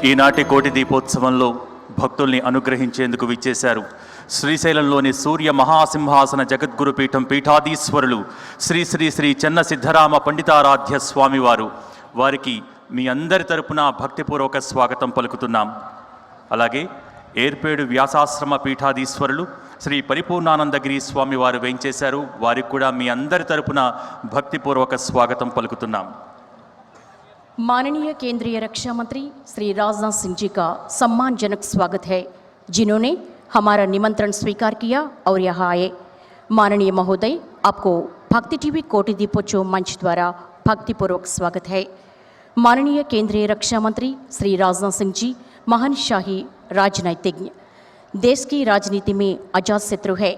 ఈనాటి కోటి దీపోత్సవంలో భక్తుల్ని అనుగ్రహించేందుకు విచ్చేశారు శ్రీశైలంలోని సూర్య మహాసింహాసన జగద్గురు పీఠం పీఠాధీశ్వరులు శ్రీ శ్రీ శ్రీ చెన్న సిద్ధరామ పండితారాధ్య స్వామివారు. వారికి మీ అందరి తరపున భక్తిపూర్వక స్వాగతం పలుకుతున్నాం. అలాగే ఏర్పేడు వ్యాసాశ్రమ పీఠాధీశ్వరులు శ్రీ పరిపూర్ణానందగిరి స్వామివారు వేంచేశారు. వారికి కూడా మీ అందరి తరపున భక్తిపూర్వక స్వాగతం పలుకుతున్నాం. माननीय केंद्रीय रक्षा मंत्री श्री राजनाथ सिंह जी का सम्मानजनक स्वागत है, जिन्होंने हमारा निमंत्रण स्वीकार किया और यहाँ आए. माननीय महोदय, आपको भक्ति टीवी कोटि दीपोत्सव मंच द्वारा भक्तिपूर्वक स्वागत है. माननीय केंद्रीय रक्षा मंत्री श्री राजनाथ सिंह जी महान शाही राजनीतिज्ञ, देश की राजनीति में अजातशत्रु है.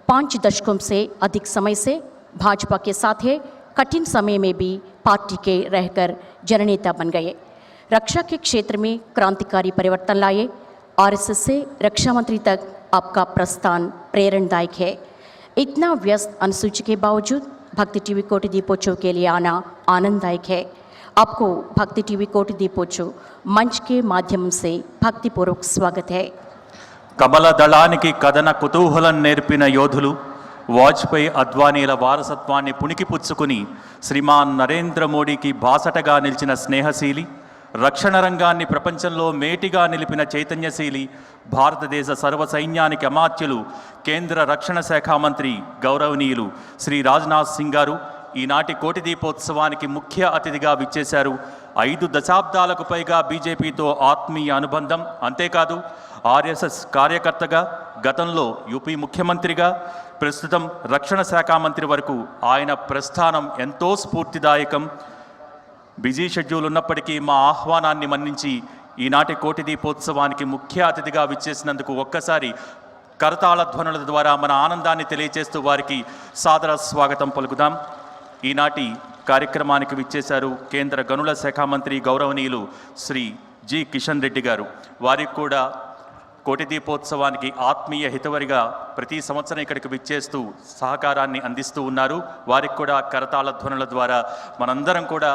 5 दशकों से अधिक समय से भाजपा के साथ है. कठिन समय में भी पार्टी के रहकर जननेता बन गए. रक्षा के क्षेत्र में क्रांतिकारी परिवर्तन लाए. आरएसएस से रक्षा मंत्री तक आपका प्रस्थान प्रेरणादायक है. इतना व्यस्त अनुसूची के बावजूद भक्ति टीवी कोटि दीपोत्सव के लिए आना आनंददायक है. आपको भक्ति टीवी कोटि दीपोत्सव मंच के माध्यम से भक्तिपूर्वक स्वागत है. కమల దళానికి కథన కుతూహలం నేర్పిన యోధులు, వాజ్పేయి అద్వానీల వారసత్వాన్ని పుణికిపుచ్చుకుని శ్రీమాన్ నరేంద్ర మోడీకి బాసటగా నిలిచిన స్నేహశీలి, రక్షణ రంగాన్ని ప్రపంచంలో మేటిగా నిలిపిన చైతన్యశీలి, భారతదేశ సర్వసైన్యానికి అమాత్యులు, కేంద్ర రక్షణ శాఖ మంత్రి గౌరవనీయులు శ్రీ రాజ్నాథ్ సింగ్ గారు ఈనాటి కోటి దీపోత్సవానికి ముఖ్య అతిథిగా విచ్చేశారు. 5 దశాబ్దాలకు పైగా బీజేపీతో ఆత్మీయ అనుబంధం, అంతేకాదు ఆర్ఎస్ఎస్ కార్యకర్తగా, గతంలో యూపీ ముఖ్యమంత్రిగా, ప్రస్తుతం రక్షణ శాఖ మంత్రి వరకు ఆయన ప్రస్థానం ఎంతో స్ఫూర్తిదాయకం. బిజీ షెడ్యూల్ ఉన్నప్పటికీ మా ఆహ్వానాన్ని మన్నించి ఈనాటి కోటి దీపోత్సవానికి ముఖ్య అతిథిగా విచ్చేసినందుకు ఒక్కసారి కరతాళ ధ్వనుల ద్వారా మన ఆనందాన్ని తెలియజేస్తూ వారికి సాదర స్వాగతం పలుకుదాం. ఈనాటి కార్యక్రమానికి విచ్చేశారు కేంద్ర గనుల శాఖ మంత్రి గౌరవనీయులు శ్రీ జి కిషన్ రెడ్డి గారు. వారికి కూడా కోటి దీపోత్సవానికి ఆత్మీయ హితవరిగా ప్రతి సంవత్సరం ఇక్కడికి విచ్చేస్తూ సహకారాన్ని అందిస్తూ ఉన్నారు. వారికి కూడా కరతాళ ధ్వనుల ద్వారా మనందరం కూడా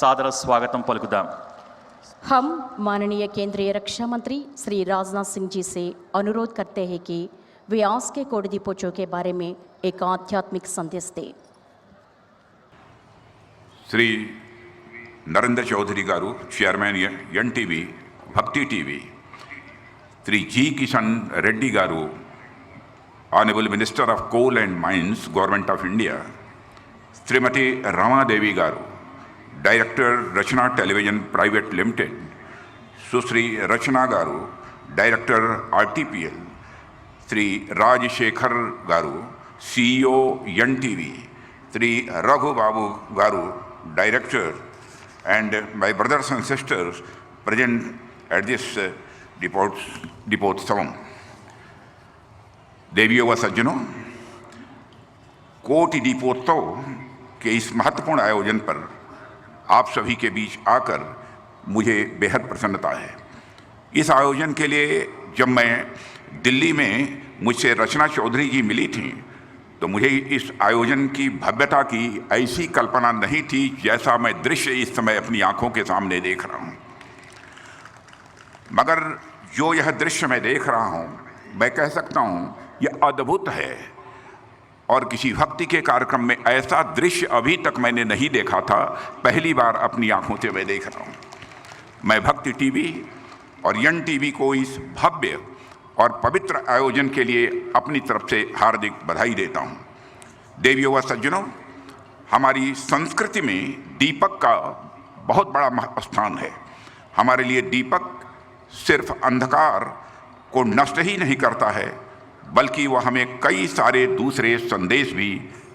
సాదర స్వాగతం పలుకుదాం. हम माननीय केंद्रीय रक्षा मंत्री श्री राजनाथ सिंह जी से अनुरोध करते हैं कि वे आज के कोटि दीपोत्सव के बारे में एक आध्यात्मिक संदेश दें. Shri Narendra Chowdary garu, chairman NTV Bhakti TV, Shri G Kishan Reddy garu, honourable minister of coal and mines, government of India, Shrimati Ramadevi garu, director Rachana television private limited, Sushri Rachana garu, director RTPL, Shri Rajasekhar garu, CEO NTV, Shri Raghu Babu garu, director, and my brothers and sisters present at this Deepotsavam. देवियों व सज्जनों, कोटि दीपोत्सव के इस महत्वपूर्ण आयोजन पर आप सभी के बीच आकर मुझे बेहद प्रसन्नता है. इस आयोजन के लिए जब मैं दिल्ली में मुझसे रचना चौधरी जी मिली थी तो मुझे इस आयोजन की भव्यता की ऐसी कल्पना नहीं थी जैसा मैं दृश्य इस समय अपनी आंखों के सामने देख रहा हूँ. मगर जो यह दृश्य मैं देख रहा हूँ, मैं कह सकता हूँ यह अद्भुत है और किसी भक्ति के कार्यक्रम में ऐसा दृश्य अभी तक मैंने नहीं देखा था. पहली बार अपनी आंखों से मैं देख रहा हूँ. मैं भक्ति टीवी और एनटीवी को इस भव्य और पवित्र आयोजन के लिए अपनी तरफ से हार्दिक बधाई देता हूँ. देवियों व सज्जनों, हमारी संस्कृति में दीपक का बहुत बड़ा स्थान है. हमारे लिए दीपक सिर्फ अंधकार को नष्ट ही नहीं करता है, बल्कि वह हमें कई सारे दूसरे संदेश भी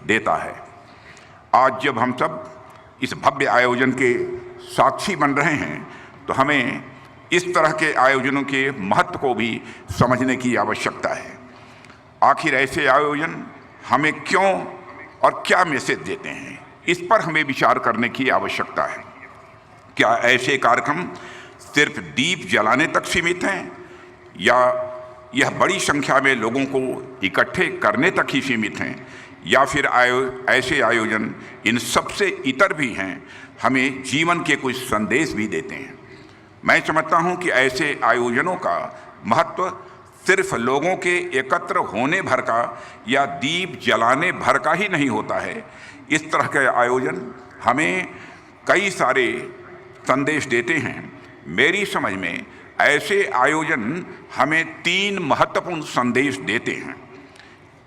देता है. आज जब हम सब इस भव्य आयोजन के साक्षी बन रहे हैं तो हमें इस तरह के आयोजनों के महत्व को भी समझने की आवश्यकता है. आखिर ऐसे आयोजन हमें क्यों और क्या मैसेज देते हैं, इस पर हमें विचार करने की आवश्यकता है. क्या ऐसे कार्यक्रम सिर्फ दीप जलाने तक सीमित हैं या यह बड़ी संख्या में लोगों को इकट्ठे करने तक ही सीमित हैं, या फिर ऐसे आयोजन इन सबसे इतर भी हैं, हमें जीवन के कुछ संदेश भी देते हैं. मैं समझता हूं कि ऐसे आयोजनों का महत्व सिर्फ लोगों के एकत्र होने भर का या दीप जलाने भर का ही नहीं होता है। इस तरह के आयोजन हमें कई सारे संदेश देते हैं। मेरी समझ में ऐसे आयोजन हमें 3 महत्वपूर्ण संदेश देते हैं।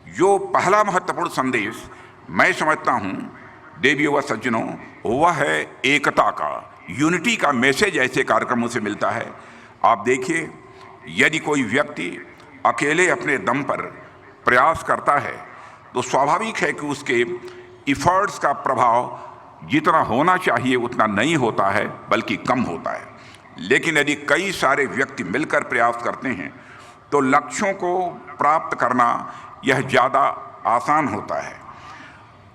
जो पहला महत्वपूर्ण संदेश मैं समझता हूं देवियों व सज्जनों, वह है एकता का, यूनिटी का मैसेज ऐसे कार्यक्रमों से मिलता है। आप देखिए, यदि कोई व्यक्ति अकेले अपने दम पर प्रयास करता है तो स्वाभाविक है कि उसके इफर्ट्स का प्रभाव जितना होना चाहिए उतना नहीं होता है, बल्कि कम होता है। लेकिन यदि कई सारे व्यक्ति मिलकर प्रयास करते हैं तो लक्ष्यों को प्राप्त करना यह ज़्यादा आसान होता है।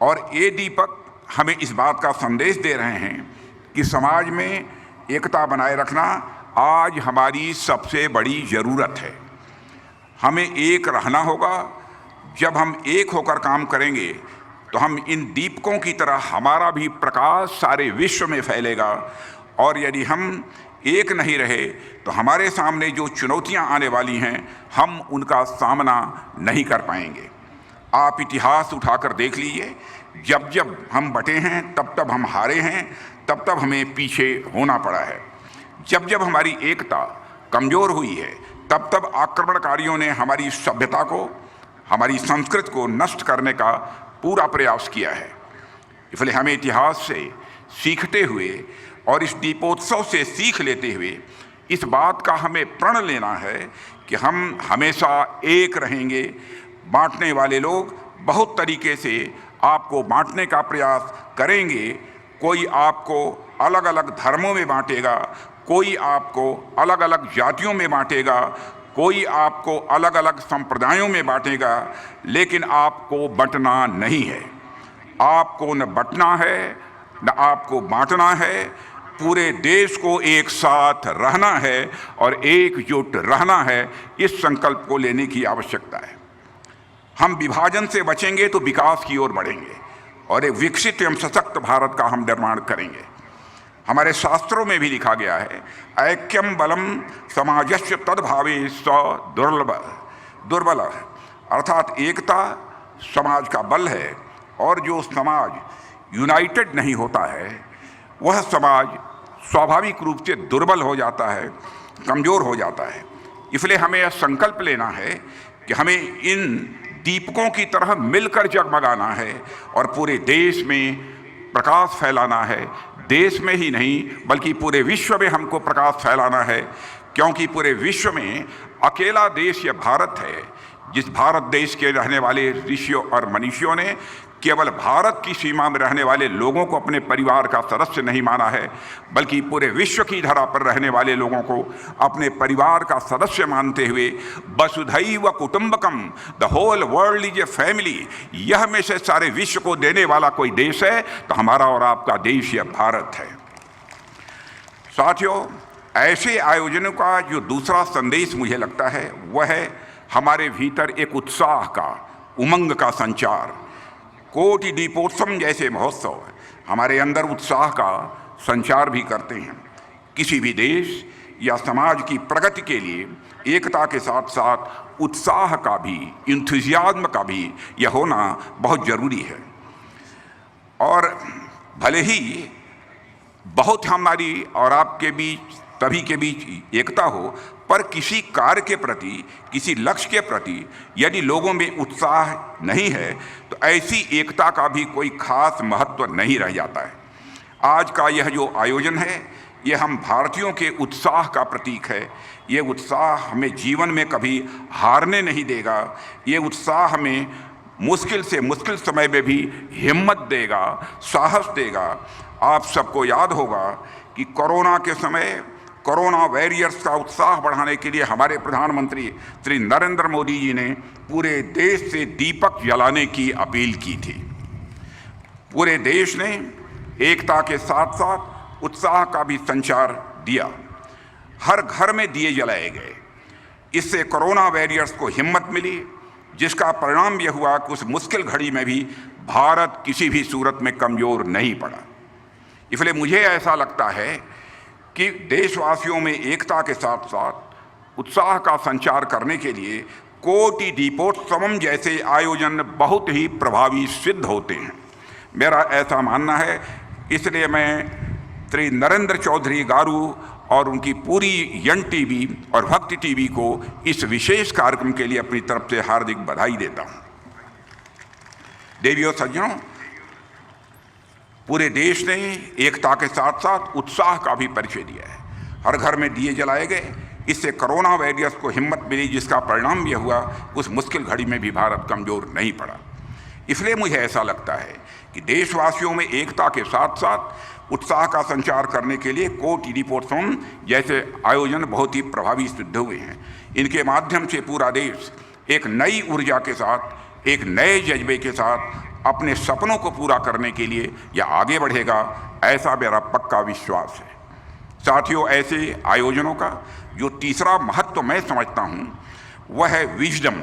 और ये दीपक हमें इस बात का संदेश दे रहे हैं कि समाज में एकता बनाए रखना आज हमारी सबसे बड़ी ज़रूरत है। हमें एक रहना होगा। जब हम एक होकर काम करेंगे तो हम इन दीपकों की तरह हमारा भी प्रकाश सारे विश्व में फैलेगा। और यदि हम एक नहीं रहे तो हमारे सामने जो चुनौतियां आने वाली हैं हम उनका सामना नहीं कर पाएंगे। आप इतिहास उठाकर देख लीजिए, जब जब हम बटे हैं तब तब हम हारे हैं, तब तब हमें पीछे होना पड़ा है। जब जब हमारी एकता कमज़ोर हुई है तब तब आक्रमणकारियों ने हमारी सभ्यता को, हमारी संस्कृति को नष्ट करने का पूरा प्रयास किया है। इसलिए हमें इतिहास से सीखते हुए और इस दीपोत्सव से सीख लेते हुए इस बात का हमें प्रण लेना है कि हम हमेशा एक रहेंगे। बांटने वाले लोग बहुत तरीके से आपको बांटने का प्रयास करेंगे। कोई आपको अलग अलग धर्मों में बांटेगा, कोई आपको अलग अलग जातियों में बांटेगा, कोई आपको अलग अलग संप्रदायों में बांटेगा, लेकिन आपको बंटना नहीं है। आपको न बंटना है न आपको बांटना है। पूरे देश को एक साथ रहना है और एकजुट रहना है। इस संकल्प को लेने की आवश्यकता है। हम विभाजन से बचेंगे तो विकास की ओर बढ़ेंगे और एक विकसित एवं सशक्त भारत का हम निर्माण करेंगे। हमारे शास्त्रों में भी लिखा गया है, ऐक्यम बलम समाजस्य तद्भावे स दुर्बल, अर्थात एकता समाज का बल है। और जो समाज यूनाइटेड नहीं होता है वह समाज स्वाभाविक रूप से दुर्बल हो जाता है, कमज़ोर हो जाता है। इसलिए हमें यह संकल्प लेना है कि हमें इन दीपकों की तरह मिलकर जगमगाना है और पूरे देश में प्रकाश फैलाना है। देश में ही नहीं बल्कि पूरे विश्व में हमको प्रकाश फैलाना है, क्योंकि पूरे विश्व में अकेला देश यह भारत है जिस भारत देश के रहने वाले ऋषियों और मनीषियों ने केवल भारत की सीमा में रहने वाले लोगों को अपने परिवार का सदस्य नहीं माना है, बल्कि पूरे विश्व की धरा पर रहने वाले लोगों को अपने परिवार का सदस्य मानते हुए वसुधैव कुटुंबकम, the whole world is a family, यह में से सारे विश्व को देने वाला कोई देश है तो हमारा और आपका देश यह भारत है। साथियों, ऐसे आयोजनों का जो दूसरा संदेश मुझे लगता है वह है हमारे भीतर एक उत्साह का, उमंग का संचार। कोटि दीपोत्सव जैसे महोत्सव हमारे अंदर उत्साह का संचार भी करते हैं। किसी भी देश या समाज की प्रगति के लिए एकता के साथ साथ उत्साह का भी, इंथुजियाज्म का भी यह होना बहुत ज़रूरी है। और भले ही बहुत हमारी और आपके बीच, सभी के बीच एकता हो, पर किसी कार्य के प्रति, किसी लक्ष्य के प्रति यदि लोगों में उत्साह नहीं है तो ऐसी एकता का भी कोई खास महत्व नहीं रह जाता है। आज का यह जो आयोजन है यह हम भारतीयों के उत्साह का प्रतीक है। ये उत्साह हमें जीवन में कभी हारने नहीं देगा। ये उत्साह हमें मुश्किल से मुश्किल समय में भी हिम्मत देगा, साहस देगा। आप सबको याद होगा कि कोरोना के समय कोरोना वॉरियर्स का उत्साह बढ़ाने के लिए हमारे प्रधानमंत्री श्री नरेंद्र मोदी जी ने पूरे देश से दीपक जलाने की अपील की थी। पूरे देश ने एकता के साथ साथ उत्साह का भी संचार दिया। हर घर में दिए जलाए गए। इससे कोरोना वॉरियर्स को हिम्मत मिली, जिसका परिणाम यह हुआ कि उस मुश्किल घड़ी में भी भारत किसी भी सूरत में कमज़ोर नहीं पड़ा। इसलिए मुझे ऐसा लगता है कि देशवासियों में एकता के साथ साथ उत्साह का संचार करने के लिए कोटि दीपोत्सवम जैसे आयोजन बहुत ही प्रभावी सिद्ध होते हैं। मेरा ऐसा मानना है, इसलिए मैं श्री नरेंद्र चौधरी गारू और उनकी पूरी यन टीवी और भक्ति टीवी को इस विशेष कार्यक्रम के लिए अपनी तरफ से हार्दिक बधाई देता हूं। देवियों सज्जनों, पूरे देश ने एकता के साथ साथ उत्साह का भी परिचय दिया है। हर घर में दिए जलाए गए। इससे कोरोना वायरस को हिम्मत मिली, जिसका परिणाम यह हुआ उस मुश्किल घड़ी में भी भारत कमजोर नहीं पड़ा। इसलिए मुझे ऐसा लगता है कि देशवासियों में एकता के साथ साथ उत्साह का संचार करने के लिए कोटि दीपोत्सव जैसे आयोजन बहुत ही प्रभावी सिद्ध हुए हैं। इनके माध्यम से पूरा देश एक नई ऊर्जा के साथ, एक नए जज्बे के साथ अपने सपनों को पूरा करने के लिए या आगे बढ़ेगा, ऐसा मेरा पक्का विश्वास है। साथियों, ऐसे आयोजनों का जो तीसरा महत्व मैं समझता हूँ वह है विजडम,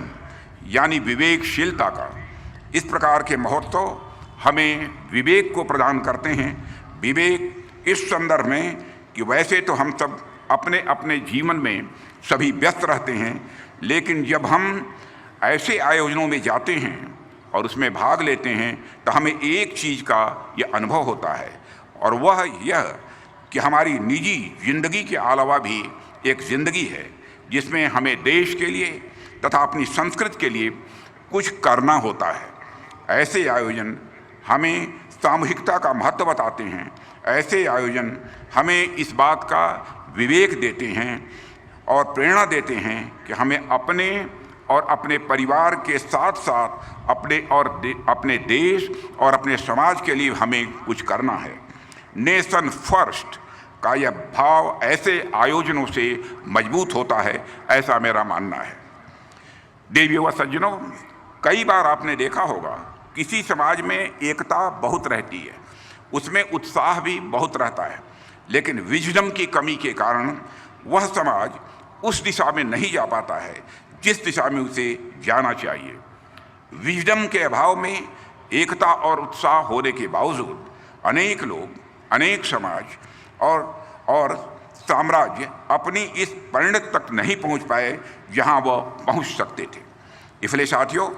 यानी विवेकशीलता का। इस प्रकार के महोत्सव हमें विवेक को प्रदान करते हैं। विवेक इस संदर्भ में कि वैसे तो हम सब अपने अपने जीवन में सभी व्यस्त रहते हैं, लेकिन जब हम ऐसे आयोजनों में जाते हैं और उसमें भाग लेते हैं तो हमें एक चीज़ का यह अनुभव होता है, और वह यह कि हमारी निजी जिंदगी के अलावा भी एक ज़िंदगी है जिसमें हमें देश के लिए तथा अपनी संस्कृति के लिए कुछ करना होता है। ऐसे आयोजन हमें सामूहिकता का महत्व बताते हैं। ऐसे आयोजन हमें इस बात का विवेक देते हैं और प्रेरणा देते हैं कि हमें अपने और अपने परिवार के साथ साथ अपने देश और अपने समाज के लिए हमें कुछ करना है। नेशन फर्स्ट का यह भाव ऐसे आयोजनों से मजबूत होता है, ऐसा मेरा मानना है। देवियों व सज्जनों, कई बार आपने देखा होगा किसी समाज में एकता बहुत रहती है, उसमें उत्साह भी बहुत रहता है, लेकिन विजडम की कमी के कारण वह समाज उस दिशा में नहीं जा पाता है जिस दिशा में उसे जाना चाहिए। विजडम के अभाव में एकता और उत्साह होने के बावजूद अनेक लोग, अनेक समाज और साम्राज्य अपनी इस परिणत तक नहीं पहुंच पाए जहां वह पहुंच सकते थे। इसलिए साथियों,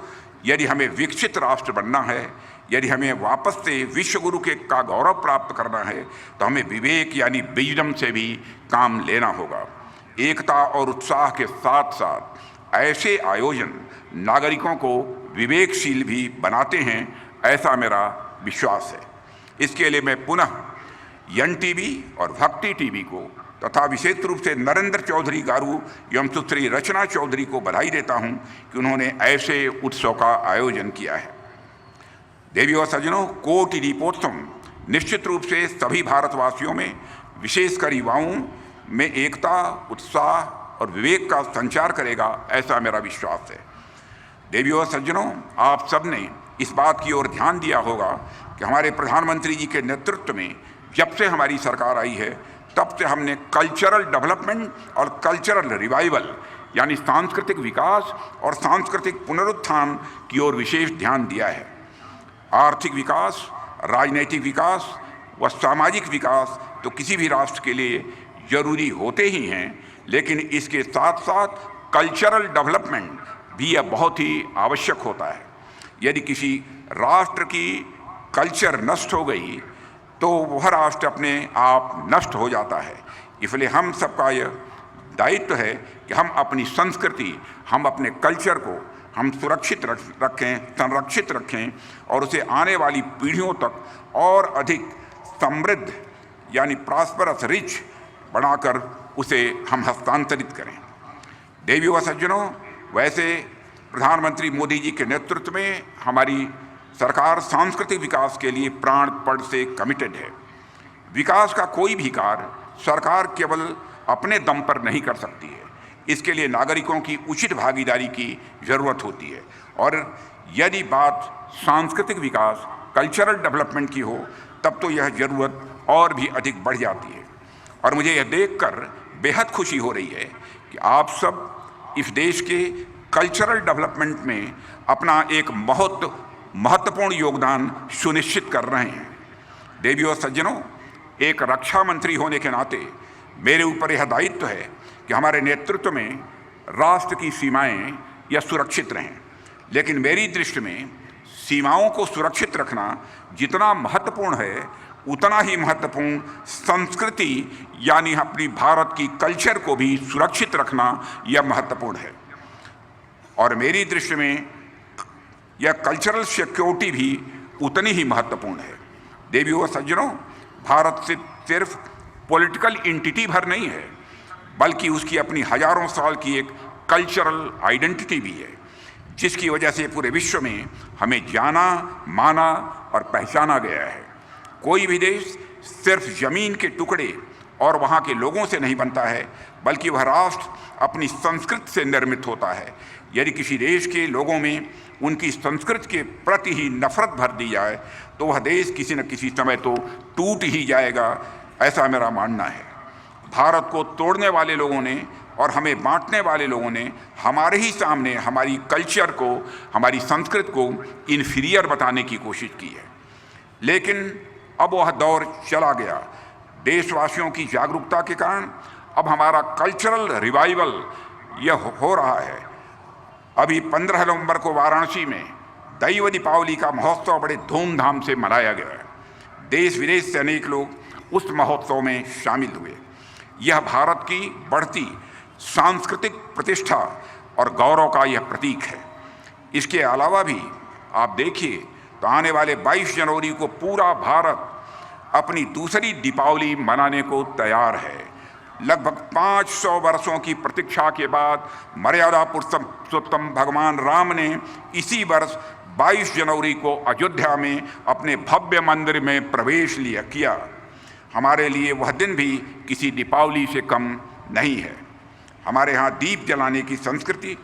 यदि हमें विकसित राष्ट्र बनना है, यदि हमें वापस से विश्व गुरु का गौरव प्राप्त करना है, तो हमें विवेक यानी विजडम से भी काम लेना होगा। एकता और उत्साह के साथ साथ ऐसे आयोजन नागरिकों को विवेकशील भी बनाते हैं, ऐसा मेरा विश्वास है। इसके लिए मैं पुनः यन टीवी और भक्ति टीवी को तथा विशेष रूप से नरेंद्र चौधरी गारू एवं सुश्री रचना चौधरी को बधाई देता हूं कि उन्होंने ऐसे उत्सव का आयोजन किया है। देवियों और सज्जनों, कोटि दीपोत्सव निश्चित रूप से सभी भारतवासियों में, विशेषकर युवाओं में एकता, उत्साह और विवेक का संचार करेगा, ऐसा मेरा विश्वास है। देवियों और सज्जनों, आप सब ने इस बात की ओर ध्यान दिया होगा कि हमारे प्रधानमंत्री जी के नेतृत्व में जब से हमारी सरकार आई है तब से हमने कल्चरल डेवलपमेंट और कल्चरल रिवाइवल यानी सांस्कृतिक विकास और सांस्कृतिक पुनरुत्थान की ओर विशेष ध्यान दिया है। आर्थिक विकास, राजनैतिक विकास व सामाजिक विकास तो किसी भी राष्ट्र के लिए जरूरी होते ही हैं, लेकिन इसके साथ साथ कल्चरल डेवलपमेंट भी यह बहुत ही आवश्यक होता है। यदि किसी राष्ट्र की कल्चर नष्ट हो गई तो वह राष्ट्र अपने आप नष्ट हो जाता है। इसलिए हम सबका यह दायित्व है कि हम अपनी संस्कृति, हम अपने कल्चर को हम सुरक्षित रखें, संरक्षित रखें और उसे आने वाली पीढ़ियों तक और अधिक समृद्ध यानी प्रॉस्परस, रिच बनाकर उसे हम हस्तांतरित करें। देवियों व सज्जनों, वैसे प्रधानमंत्री मोदी जी के नेतृत्व में हमारी सरकार सांस्कृतिक विकास के लिए प्राणपण से कमिटेड है। विकास का कोई भी कार्य सरकार केवल अपने दम पर नहीं कर सकती है, इसके लिए नागरिकों की उचित भागीदारी की जरूरत होती है। और यदि बात सांस्कृतिक विकास, कल्चरल डेवलपमेंट की हो, तब तो यह जरूरत और भी अधिक बढ़ जाती है। और मुझे यह देखकर बेहद खुशी हो रही है कि आप सब इस देश के कल्चरल डेवलपमेंट में अपना एक बहुत महत्वपूर्ण योगदान सुनिश्चित कर रहे हैं। देवियों और सज्जनों, एक रक्षा मंत्री होने के नाते मेरे ऊपर यह दायित्व है कि हमारे नेतृत्व में राष्ट्र की सीमाएं या सुरक्षित रहें, लेकिन मेरी दृष्टि में सीमाओं को सुरक्षित रखना जितना महत्वपूर्ण है उतना ही महत्वपूर्ण संस्कृति यानी अपनी भारत की कल्चर को भी सुरक्षित रखना यह महत्वपूर्ण है। और मेरी दृष्टि में यह कल्चरल सिक्योरिटी भी उतनी ही महत्वपूर्ण है। देवियों व सज्जनों, भारत सिर्फ पॉलिटिकल एंटिटी भर नहीं है, बल्कि उसकी अपनी हजारों साल की एक कल्चरल आइडेंटिटी भी है, जिसकी वजह से पूरे विश्व में हमें जाना, माना और पहचाना गया है। कोई भी देश सिर्फ जमीन के टुकड़े और वहाँ के लोगों से नहीं बनता है, बल्कि वह राष्ट्र अपनी संस्कृति से निर्मित होता है। यदि किसी देश के लोगों में उनकी संस्कृति के प्रति ही नफरत भर दी जाए तो वह देश किसी न किसी समय तो टूट ही जाएगा, ऐसा मेरा मानना है। भारत को तोड़ने वाले लोगों ने और हमें बांटने वाले लोगों ने हमारे ही सामने हमारी कल्चर को, हमारी संस्कृति को इन्फीरियर बताने की कोशिश की है, लेकिन अब वह दौर चला गया। देशवासियों की जागरूकता के कारण अब हमारा कल्चरल रिवाइवल यह हो रहा है। अभी 15 नवंबर को वाराणसी में दैव दीपावली का महोत्सव बड़े धूमधाम से मनाया गया है। देश विदेश से अनेक लोग उस महोत्सव में शामिल हुए। यह भारत की बढ़ती सांस्कृतिक प्रतिष्ठा और गौरव का यह प्रतीक है। इसके अलावा भी आप देखिए तो आने वाले 22 जनवरी को पूरा भारत अपनी दूसरी दीपावली मनाने को तैयार है। लगभग 500 वर्षों की प्रतीक्षा के बाद मर्यादा पुरुषोत्तम भगवान राम ने इसी वर्ष 22 जनवरी को अयोध्या में अपने भव्य मंदिर में प्रवेश किया। हमारे लिए वह दिन भी किसी दीपावली से कम नहीं है। हमारे यहाँ दीप जलाने की संस्कृति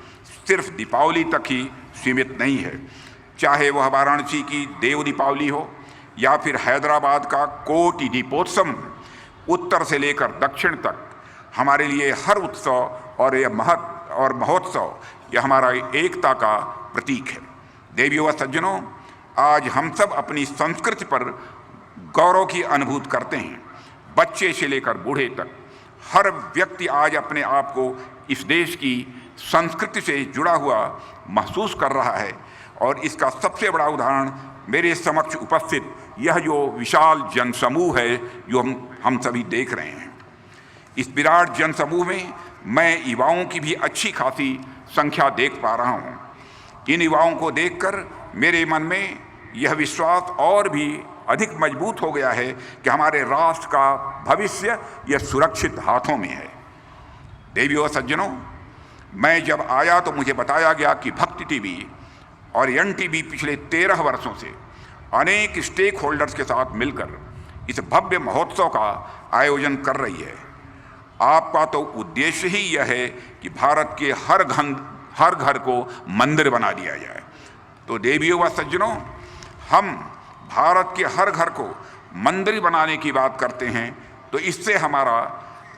सिर्फ दीपावली तक ही सीमित नहीं है, चाहे वह वाराणसी की देव दीपावली हो या फिर हैदराबाद का कोटि दीपोत्सव। उत्तर से लेकर दक्षिण तक हमारे लिए हर उत्सव और यह महोत्सव यह हमारा एकता का प्रतीक है। देवियों व सज्जनों, आज हम सब अपनी संस्कृति पर गौरव की अनुभूति करते हैं। बच्चे से लेकर बूढ़े तक हर व्यक्ति आज अपने आप को इस देश की संस्कृति से जुड़ा हुआ महसूस कर रहा है, और इसका सबसे बड़ा उदाहरण मेरे समक्ष उपस्थित यह जो विशाल जनसमूह है जो हम सभी देख रहे हैं। इस विराट जनसमूह में मैं युवाओं की भी अच्छी खासी संख्या देख पा रहा हूँ। इन युवाओं को देखकर मेरे मन में यह विश्वास और भी अधिक मजबूत हो गया है कि हमारे राष्ट्र का भविष्य यह सुरक्षित हाथों में है। देवियों और सज्जनों, मैं जब आया तो मुझे बताया गया कि भक्ति टीवी और एनटीवी पिछले 13 वर्षों से अनेक स्टेक होल्डर्स के साथ मिलकर इस भव्य महोत्सव का आयोजन कर रही है। आपका तो उद्देश्य ही यह है कि भारत के हर घर को मंदिर बना दिया जाए। तो देवियों व सज्जनों, हम भारत के हर घर को मंदिर बनाने की बात करते हैं तो इससे हमारा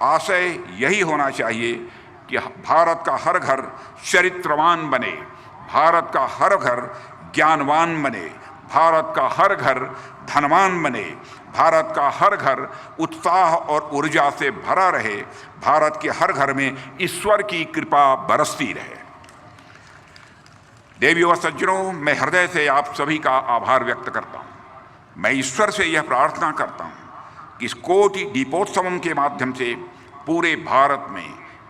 आशय यही होना चाहिए कि भारत का हर घर चरित्रवान बने, भारत का हर घर ज्ञानवान बने, भारत का हर घर धनवान बने, भारत का हर घर उत्साह और ऊर्जा से भरा रहे, भारत के हर घर में ईश्वर की कृपा बरसती रहे। देवियों व सज्जनों, मैं हृदय से आप सभी का आभार व्यक्त करता हूँ। मैं ईश्वर से यह प्रार्थना करता हूँ कि इस कोटि दीपोत्सव के माध्यम से पूरे भारत में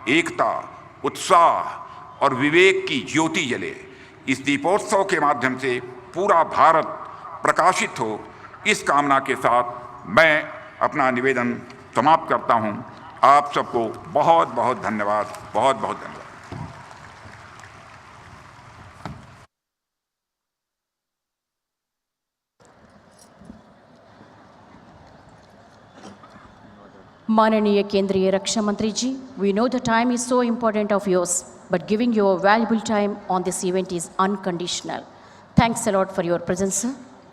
एकता, उत्साह और विवेक की ज्योति जले। इस दीपोत्सव के माध्यम से पूरा भारत प्रकाशित हो, इस कामना के साथ मैं अपना निवेदन समाप्त करता हूँ। आप सबको बहुत बहुत धन्यवाद, बहुत बहुत धन्यवाद। माननीय केंद्रीय रक्षा मंत्री जी, we know the time is so important of yours, but giving your valuable time on this event is unconditional. Thanks a lot for your presence, sir.